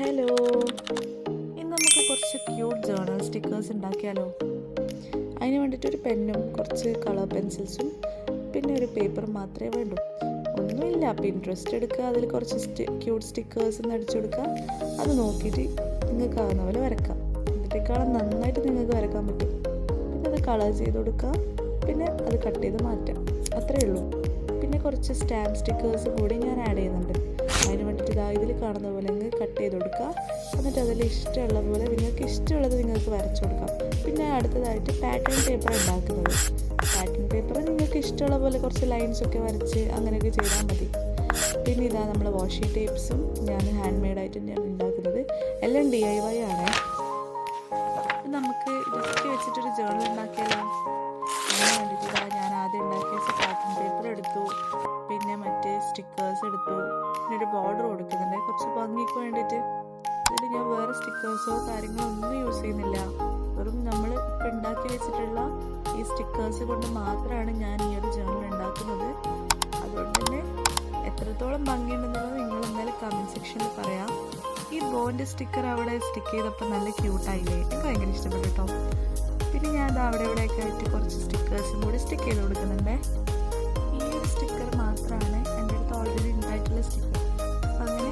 Hello, ഇന്ന് നമുക്ക് കുറച്ച് ക്യൂട്ട് ജേർണൽ സ്റ്റിക്കേഴ്സ് ഉണ്ടാക്കിയാലോ? അതിന് വേണ്ടിയിട്ട് ഒരു പെന്നും കുറച്ച് കളർ പെൻസിൽസും പിന്നെ ഒരു പേപ്പറും മാത്രമേ വേണ്ടൂ. ഒന്നുമില്ല, പിൻട്രസ്റ്റ് എടുക്കുക, അതിൽ കുറച്ച് ക്യൂട്ട് സ്റ്റിക്കേഴ്സ് ഒന്ന് അടിച്ചു കൊടുക്കുക. അത് നോക്കിയിട്ട് നിങ്ങൾക്ക് ആവുന്ന പോലെ വരക്കാം. ഇതിനേക്കാളും നന്നായിട്ട് നിങ്ങൾക്ക് വരക്കാൻ പറ്റും. പിന്നെ അത് കളർ ചെയ്ത് കൊടുക്കുക, പിന്നെ അത് കട്ട് ചെയ്ത് മാറ്റാം. അത്രയേ ഉള്ളൂ. പിന്നെ കുറച്ച് സ്റ്റാമ്പ് സ്റ്റിക്കേഴ്സ് കൂടി ഞാൻ ആഡ് ചെയ്യുന്നുണ്ട്. അതിന് വേണ്ടിയിട്ട് ഇതിൽ കാണുന്ന പോലെ നിങ്ങൾക്ക് കട്ട് ചെയ്ത് കൊടുക്കുക. എന്നിട്ട് അതിൽ ഇഷ്ടമുള്ള പോലെ നിങ്ങൾക്ക് ഇഷ്ടമുള്ളത് നിങ്ങൾക്ക് വരച്ചു കൊടുക്കാം. പിന്നെ അടുത്തതായിട്ട് പാറ്റേൺ പേപ്പർ ഉണ്ടാക്കുന്നത്. പാറ്റേൺ പേപ്പർ നിങ്ങൾക്ക് ഇഷ്ടമുള്ള പോലെ കുറച്ച് ലൈൻസൊക്കെ വരച്ച് അങ്ങനെയൊക്കെ ചെയ്താൽ മതി. പിന്നെ ഇതാ നമ്മൾ വാഷി ടേപ്സും ഞാൻ ഹാൻഡ് മെയ്ഡായിട്ട് ഞാൻ ഉണ്ടാക്കുന്നത്. എല്ലാം DIY ആണ്. നമുക്ക് ഇതൊക്കെ വെച്ചിട്ടൊരു ജേർണൽ ഉണ്ടാക്കിയാലോ? അതിന് വേണ്ടിയിട്ട് ഞാൻ ആദ്യം ഉണ്ടാക്കിയ പാറ്റേൺ പേപ്പർ എടുത്തു, പിന്നെ മറ്റേ സ്റ്റിക്കേഴ്സ് എടുത്തു, പിന്നെ ഒരു ബോർഡർ കൊടുക്കുന്നുണ്ട് കുറച്ച് ഭംഗിക്ക് വേണ്ടിയിട്ട്. ഇതിൽ ഞാൻ വേറെ സ്റ്റിക്കേഴ്സോ കാര്യങ്ങളോ ഒന്നും യൂസ് ചെയ്യുന്നില്ല. വെറും നമ്മൾ ഇപ്പം ഉണ്ടാക്കി വെച്ചിട്ടുള്ള ഈ സ്റ്റിക്കേഴ്സ് കൊണ്ട് മാത്രമാണ് ഞാൻ ഈ ഒരു ജേർണൽ ഉണ്ടാക്കുന്നത്. അതുകൊണ്ട് തന്നെ എത്രത്തോളം ഭംഗിയുണ്ടെന്നുള്ളത് നിങ്ങൾ എന്തായാലും കമൻറ്റ് സെക്ഷനിൽ പറയാം. ഈ ബോൻ്റെ സ്റ്റിക്കർ അവിടെ സ്റ്റിക്ക് ചെയ്തപ്പോൾ നല്ല ക്യൂട്ടായില്ലേ? എനിക്ക് ഭയങ്കര ഇഷ്ടപ്പെട്ടു കേട്ടോ. പിന്നെ ഞാൻ അത് അവിടെ ഇവിടെയൊക്കെ ആയിട്ട് കുറച്ച് സ്റ്റിക്കേഴ്സും കൂടി സ്റ്റിക്ക് ചെയ്ത് കൊടുക്കുന്നുണ്ട്. ഈ ഒരു സ്റ്റിക്കർ മാത്രമാണ് എൻ്റെ അടുത്ത് ഓൾറെഡി ഉണ്ടായിട്ടുള്ള സ്റ്റിക്കർ. അപ്പം അങ്ങനെ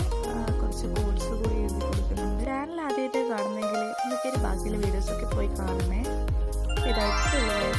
കുറച്ച് കോഡ്സ് കൂടി എഴുതി കൊടുക്കുന്നുണ്ട്. ചാനൽ ആദ്യമായിട്ട് കാണുന്നെങ്കിൽ എനിക്കൊരു ബാക്കിയുള്ള വീഡിയോസൊക്കെ പോയി കാണണേ. ഇതായിട്ടുള്ളത്